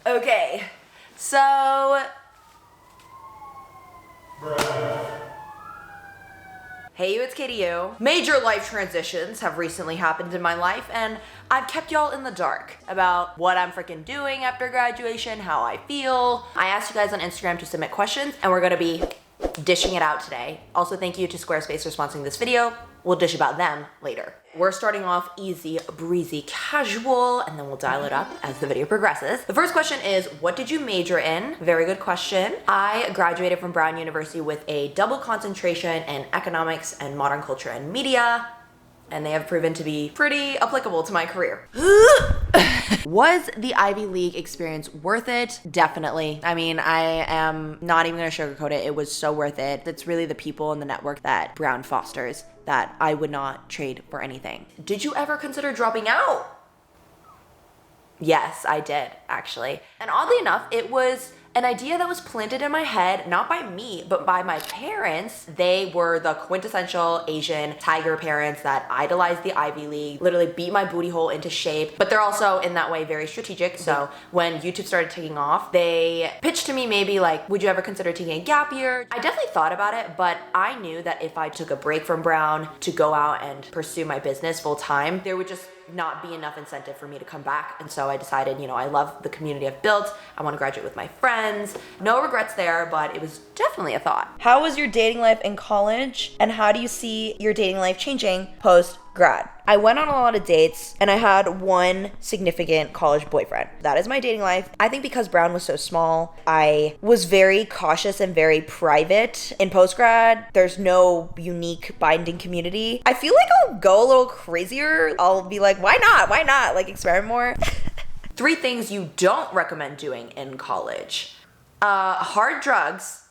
Okay, so... Hey you, it's Kaiti. Major life transitions have recently happened in my life, and I've kept y'all in the dark about what I'm freaking doing after graduation, how I feel. I asked you guys on Instagram to submit questions, and we're gonna be dishing it out today. Also, thank you to Squarespace for sponsoring this video. We'll dish about them later. We're starting off easy, breezy, casual, and then we'll dial it up as the video progresses. The first question is, what did you major in? Very good question. I graduated from Brown University with a double concentration in economics and modern culture and media, and they have proven to be pretty applicable to my career. Was the Ivy League experience worth it? Definitely. I mean, I am not even gonna sugarcoat it. It was so worth it. It's really the people and the network that Brown fosters that I would not trade for anything. Did you ever consider dropping out? Yes, I did, actually. And oddly enough, it was an idea that was planted in my head, not by me, but by my parents. They were the quintessential Asian tiger parents that idolized the Ivy League, literally beat my booty hole into shape, but they're also in that way very strategic. So when YouTube started taking off, they pitched to me maybe like, would you ever consider taking a gap year? I definitely thought about it, but I knew that if I took a break from Brown to go out and pursue my business full time, there would just not be enough incentive for me to come back. And so I decided, you know, I love the community I've built. I want to graduate with my friends. No regrets there, but it was definitely a thought. How was your dating life in college? And how do you see your dating life changing post-grad? I went on a lot of dates and I had one significant college boyfriend. That is my dating life. I think because Brown was so small, I was very cautious and very private. In post-grad, there's no unique binding community. I feel like I'll go a little crazier. I'll be like, why not? Why not? Like, experiment more. 3 things you don't recommend doing in college. Hard drugs.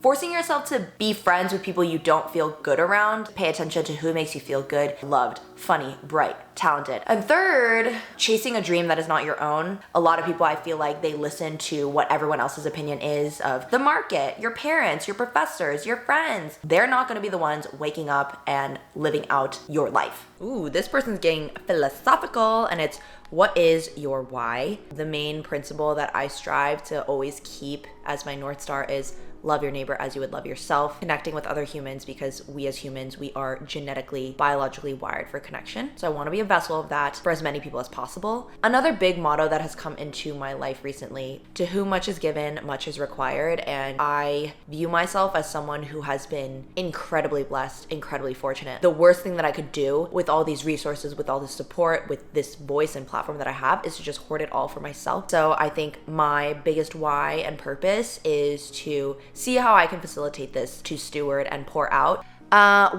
Forcing yourself to be friends with people you don't feel good around. Pay attention to who makes you feel good, loved, funny, bright, talented. And third, chasing a dream that is not your own. A lot of people, I feel like they listen to what everyone else's opinion is of the market, your parents, your professors, your friends. They're not gonna be the ones waking up and living out your life. Ooh, this person's getting philosophical, and it's, what is your why? The main principle that I strive to always keep as my North Star is love your neighbor as you would love yourself. Connecting with other humans, because we as humans, we are genetically, biologically wired for connection. So I want to be a vessel of that for as many people as possible. Another big motto that has come into my life recently, to whom much is given, much is required. And I view myself as someone who has been incredibly blessed, incredibly fortunate. The worst thing that I could do with all these resources, with all this support, with this voice and platform that I have, is to just hoard it all for myself. So I think my biggest why and purpose is to see how I can facilitate this, to steward and pour out.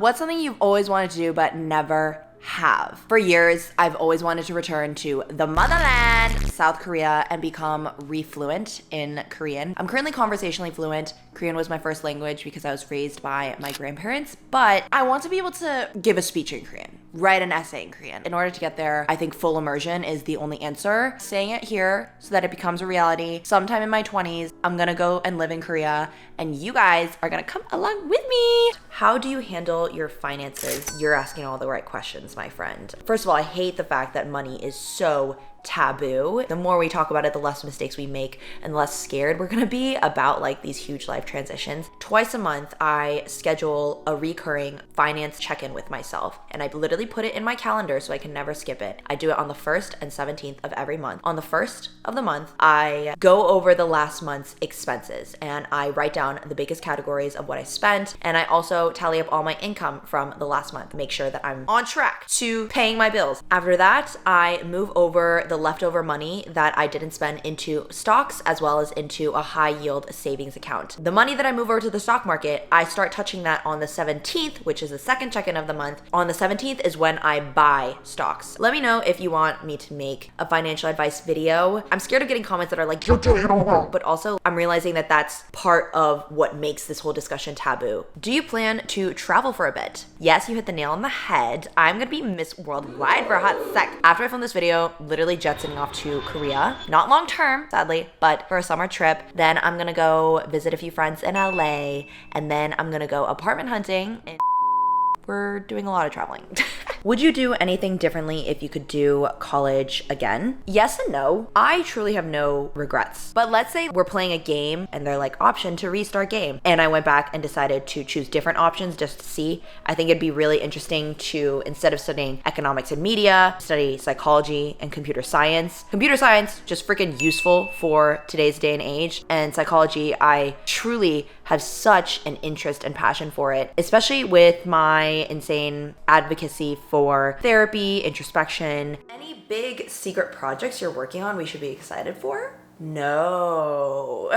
What's something you've always wanted to do but never have? For years, I've always wanted to return to the motherland, South Korea, and become refluent in Korean. I'm currently conversationally fluent. Korean was my first language because I was raised by my grandparents, but I want to be able to give a speech in Korean, write an essay in Korean. In order to get there, I think full immersion is the only answer. Saying it here so that it becomes a reality. Sometime in my 20s, I'm gonna go and live in Korea, and you guys are gonna come along with me. How do you handle your finances? You're asking all the right questions, my friend. First of all, I hate the fact that money is so taboo. The more we talk about it, the less mistakes we make and the less scared we're gonna be about like these huge life transitions. Twice a month, I schedule a recurring finance check-in with myself, and I literally put it in my calendar so I can never skip it. I do it on the 1st and 17th of every month. On the 1st of the month, I go over the last month's expenses and I write down the biggest categories of what I spent, and I also tally up all my income from the last month, make sure that I'm on track to paying my bills. After that, I move over the leftover money that I didn't spend into stocks, as well as into a high yield savings account. The money that I move over to the stock market, I start touching that on the 17th, which is the second check-in of the month. On the 17th is when I buy stocks. Let me know if you want me to make a financial advice video. I'm scared of getting comments that are like, but also I'm realizing that that's part of what makes this whole discussion taboo. Do you plan to travel for a bit? Yes, you hit the nail on the head. I'm gonna be Miss Worldwide for a hot sec. After I film this video, literally jetting off to Korea. Not long term, sadly, but for a summer trip. Then I'm gonna go visit a few friends in LA, and then I'm gonna go apartment hunting, and we're doing a lot of traveling. Would you do anything differently if you could do college again? Yes and no. I truly have no regrets. But let's say we're playing a game and they're like, option to restart game. And I went back and decided to choose different options just to see. I think it'd be really interesting to, instead of studying economics and media, study psychology and computer science. Computer science, just freaking useful for today's day and age. And psychology, I truly have such an interest and passion for it, especially with my insane advocacy for therapy, introspection. Any big secret projects you're working on we should be excited for? No.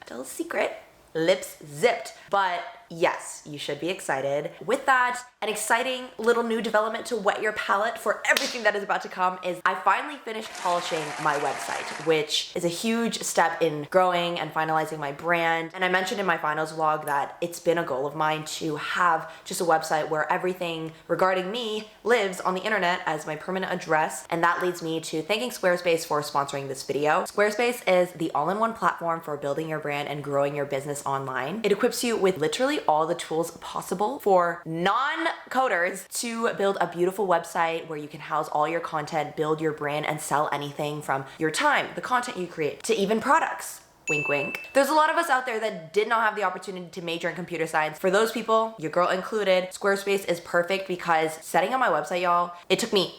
Still a secret. Lips zipped. But yes, you should be excited. With that, an exciting little new development to whet your palate for everything that is about to come is I finally finished polishing my website, which is a huge step in growing and finalizing my brand. And I mentioned in my finals vlog that it's been a goal of mine to have just a website where everything regarding me lives on the internet as my permanent address. And that leads me to thanking Squarespace for sponsoring this video. Squarespace is the all-in-one platform for building your brand and growing your business online. It equips you with literally all the tools possible for non-coders to build a beautiful website where you can house all your content, build your brand, and sell anything from your time, the content you create, to even products. Wink, wink. There's a lot of us out there that did not have the opportunity to major in computer science. For those people, your girl included, Squarespace is perfect because setting up my website, y'all, it took me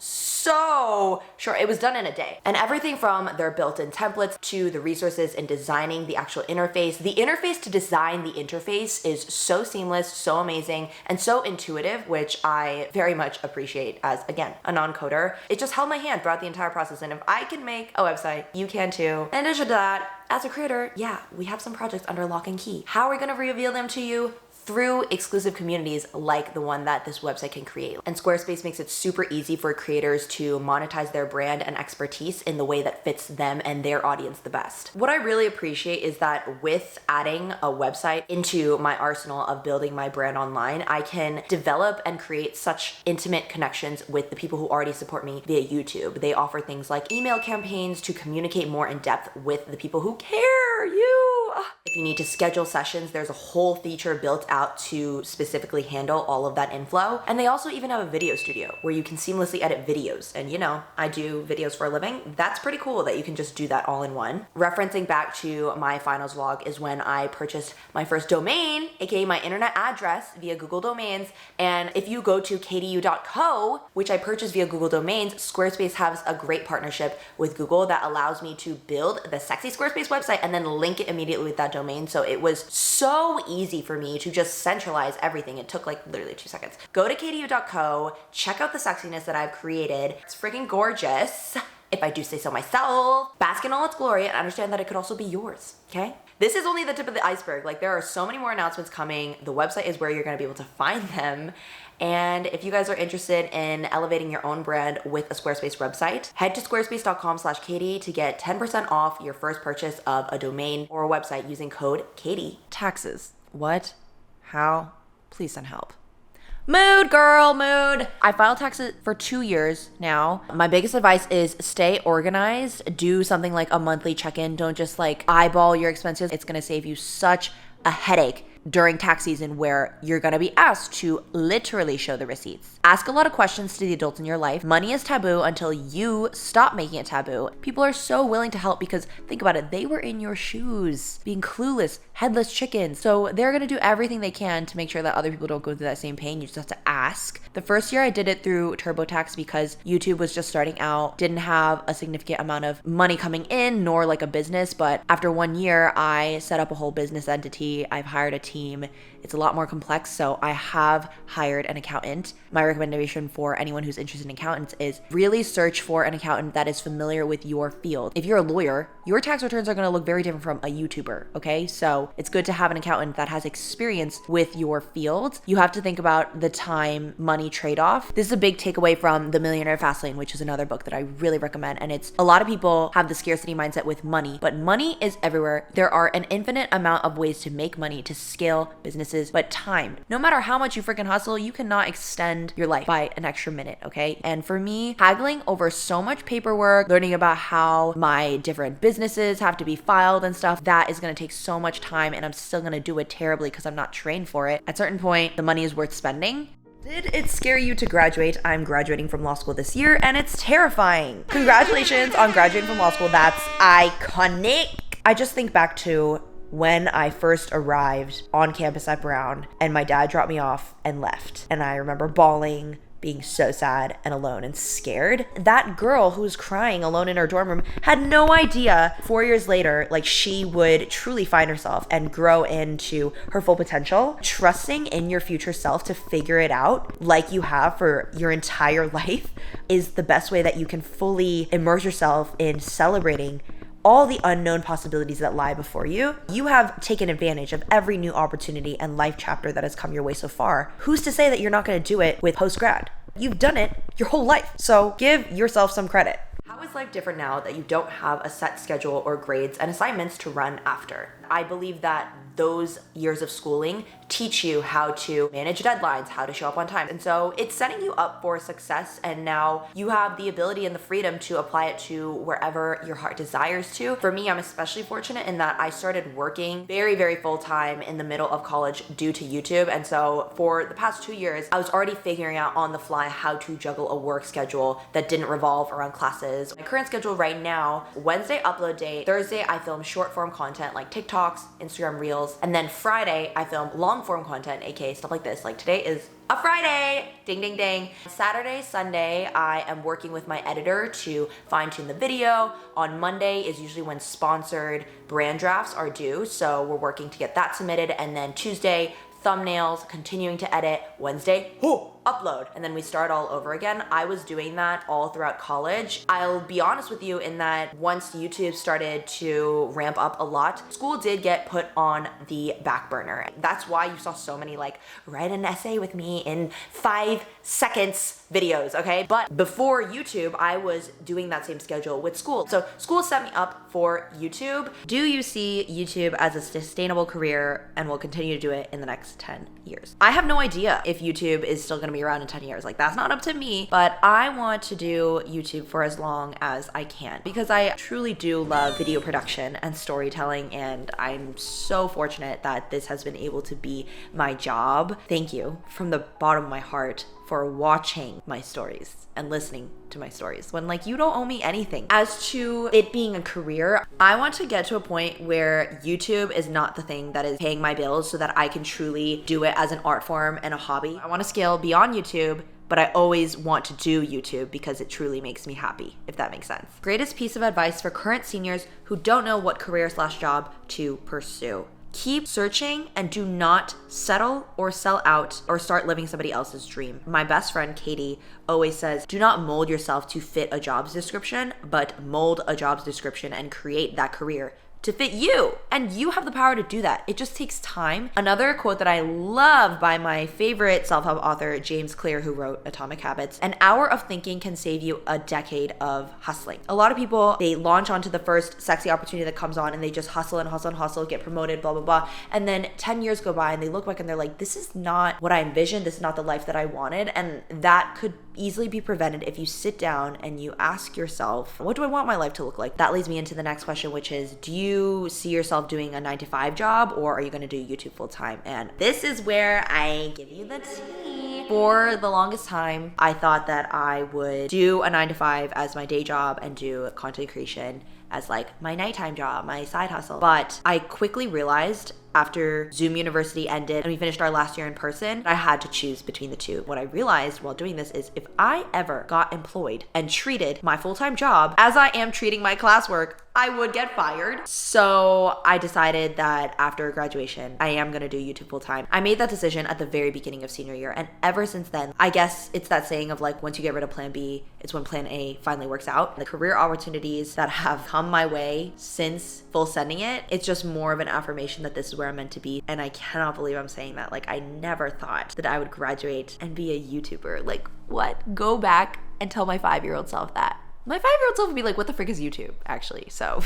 so short. It was done in a day. And everything from their built-in templates to the resources in designing the actual interface. The interface to design the interface is so seamless, so amazing, and so intuitive, which I very much appreciate as, again, a non-coder. It just held my hand throughout the entire process. And if I can make a website, you can too. In addition to that, as a creator, yeah, we have some projects under lock and key. How are we gonna reveal them to you? Through exclusive communities like the one that this website can create. And Squarespace makes it super easy for creators to monetize their brand and expertise in the way that fits them and their audience the best. What I really appreciate is that with adding a website into my arsenal of building my brand online, I can develop and create such intimate connections with the people who already support me via YouTube. They offer things like email campaigns to communicate more in depth with the people who care you. If you need to schedule sessions, there's a whole feature built out to specifically handle all of that inflow. And they also even have a video studio where you can seamlessly edit videos. And you know, I do videos for a living. That's pretty cool that you can just do that all in one. Referencing back to my finals vlog is when I purchased my first domain, aka my internet address via Google Domains. And if you go to ktu.co, which I purchased via Google Domains, Squarespace has a great partnership with Google that allows me to build the sexy Squarespace website and then link it immediately with that domain. So it was so easy for me to just centralize everything. It took like literally 2 seconds. Go to ktu.co, check out the sexiness that I've created. It's freaking gorgeous, if I do say so myself. Bask in all its glory and understand that it could also be yours, okay? This is only the tip of the iceberg. Like, there are so many more announcements coming. The website is where you're gonna be able to find them. And if you guys are interested in elevating your own brand with a Squarespace website, head to squarespace.com/Kaiti to get 10% off your first purchase of a domain or a website using code Kaiti. Taxes. What? How? Please send help. Mood, girl, mood. I filed taxes for 2 years now. My biggest advice is stay organized. Do something like a monthly check-in. Don't just like eyeball your expenses. It's gonna save you such a headache during tax season where you're gonna be asked to literally show the receipts. Ask a lot of questions to the adults in your life. Money is taboo until you stop making it taboo. People are so willing to help because think about it, they were in your shoes, being clueless, headless chickens. So they're gonna do everything they can to make sure that other people don't go through that same pain. You just have to ask. The first year I did it through TurboTax because YouTube was just starting out, didn't have a significant amount of money coming in, nor like a business. But after 1 year, I set up a whole business entity. I've hired a team. It's a lot more complex, so I have hired an accountant. My recommendation for anyone who's interested in accountants is really search for an accountant that is familiar with your field. If you're a lawyer, your tax returns are gonna look very different from a YouTuber, okay? So it's good to have an accountant that has experience with your field. You have to think about the time money trade-off. This is a big takeaway from The Millionaire Fastlane, which is another book that I really recommend. And it's a lot of people have the scarcity mindset with money, but money is everywhere. There are an infinite amount of ways to make money, to scale businesses, but time. No matter how much you freaking hustle, you cannot extend your life by an extra minute, okay? And for me, haggling over so much paperwork, learning about how my different businesses have to be filed and stuff, that is gonna take so much time and I'm still gonna do it terribly because I'm not trained for it. At a certain point, the money is worth spending. Did it scare you to graduate? I'm graduating from law school this year and it's terrifying. Congratulations on graduating from law school. That's iconic. I just think back to when I first arrived on campus at Brown and my dad dropped me off and left. And I remember bawling, being so sad and alone and scared. That girl who was crying alone in her dorm room had no idea 4 years later, like, she would truly find herself and grow into her full potential. Trusting in your future self to figure it out like you have for your entire life is the best way that you can fully immerse yourself in celebrating all the unknown possibilities that lie before you. You have taken advantage of every new opportunity and life chapter that has come your way so far. Who's to say that you're not going to do it with post-grad? You've done it your whole life, so give yourself some credit. How is life different now that you don't have a set schedule or grades and assignments to run after? I believe that those years of schooling teach you how to manage deadlines, how to show up on time. And so it's setting you up for success. And now you have the ability and the freedom to apply it to wherever your heart desires to. For me, I'm especially fortunate in that I started working very, very full time in the middle of college due to YouTube. And so for the past 2 years, I was already figuring out on the fly how to juggle a work schedule that didn't revolve around classes. My current schedule right now, Wednesday upload date, Thursday I film short form content like TikToks, Instagram Reels, and then Friday I film long form content, aka stuff like this. Like today is a Friday, ding, ding, ding. Saturday, Sunday, I am working with my editor to fine tune the video. On Monday is usually when sponsored brand drafts are due. So we're working to get that submitted. And then Tuesday, thumbnails, continuing to edit. Wednesday, upload, and then we start all over again. I was doing that all throughout college. I'll be honest with you in that once YouTube started to ramp up a lot, school did get put on the back burner. That's why you saw so many like write an essay with me in 5 seconds videos, okay? But before YouTube, I was doing that same schedule with school. So school set me up for YouTube. Do you see YouTube as a sustainable career and will continue to do it in the next 10 years? I have no idea if YouTube is still gonna be around in 10 years. Like, that's not up to me, but I want to do YouTube for as long as I can because I truly do love video production and storytelling, and I'm so fortunate that this has been able to be my job. Thank you from the bottom of my heart for watching my stories and listening to my stories when, like, you don't owe me anything. As to it being a career, I want to get to a point where YouTube is not the thing that is paying my bills so that I can truly do it as an art form and a hobby. I want to scale beyond YouTube, but I always want to do YouTube because it truly makes me happy, if that makes sense. Greatest piece of advice for current seniors who don't know what career/job to pursue. Keep searching and do not settle or sell out or start living somebody else's dream. My best friend, Kaiti, always says, do not mold yourself to fit a job's description, but mold a job's description and create that career to fit you. And you have the power to do that. It just takes time. Another quote that I love by my favorite self-help author, James Clear, who wrote Atomic Habits: an hour of thinking can save you a decade of hustling. A lot of people, they launch onto the first sexy opportunity that comes on and they just hustle and hustle and hustle, get promoted, blah, blah, blah. And then 10 years go by and they look back and they're like, this is not what I envisioned. This is not the life that I wanted. And that could easily be prevented if you sit down and you ask yourself, what do I want my life to look like? That leads me into the next question, which is, do you see yourself doing a 9-to-5 job, or are you going to do YouTube full time? And this is where I give you the tea. For the longest time, I thought that I would do a 9-to-5 as my day job and do content creation as like my nighttime job, my side hustle. But I quickly realized after Zoom University ended and we finished our last year in person, I had to choose between the two. What I realized while doing this is if I ever got employed and treated my full-time job as I am treating my classwork, I would get fired. So I decided that after graduation, I am gonna do YouTube full time. I made that decision at the very beginning of senior year. And ever since then, I guess it's that saying of like, once you get rid of plan B, it's when plan A finally works out. The career opportunities that have come my way since full sending it, it's just more of an affirmation that this is where I'm meant to be. And I cannot believe I'm saying that. Like, I never thought that I would graduate and be a YouTuber. Like, what? Go back and tell my 5-year-old self that. My 5-year-old self would be like, what the frick is YouTube, actually? So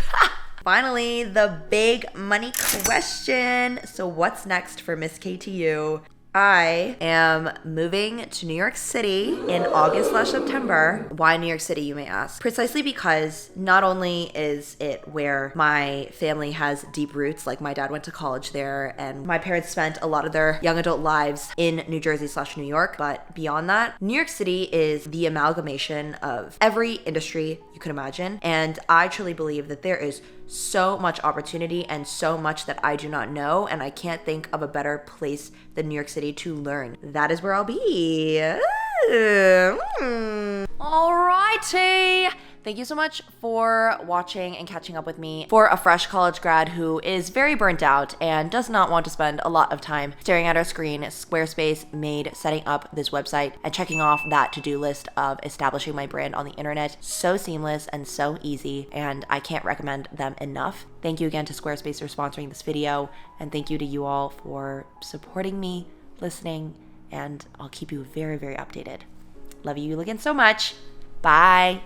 finally, the big money question. So what's next for Miss KTU? I am moving to New York City in August/September. Why New York City, you may ask? Precisely because not only is it where my family has deep roots, like my dad went to college there and my parents spent a lot of their young adult lives in New Jersey/New York, but beyond that, New York City is the amalgamation of every industry you could imagine, and I truly believe that there is so much opportunity and so much that I do not know, and I can't think of a better place than New York City to learn. That is where I'll be. Alrighty. Thank you so much for watching and catching up with me. For a fresh college grad who is very burnt out and does not want to spend a lot of time staring at our screen, Squarespace made setting up this website and checking off that to-do list of establishing my brand on the internet so seamless and so easy, and I can't recommend them enough. Thank you again to Squarespace for sponsoring this video, and thank you to you all for supporting me, listening, and I'll keep you very, very updated. Love you again so much. Bye.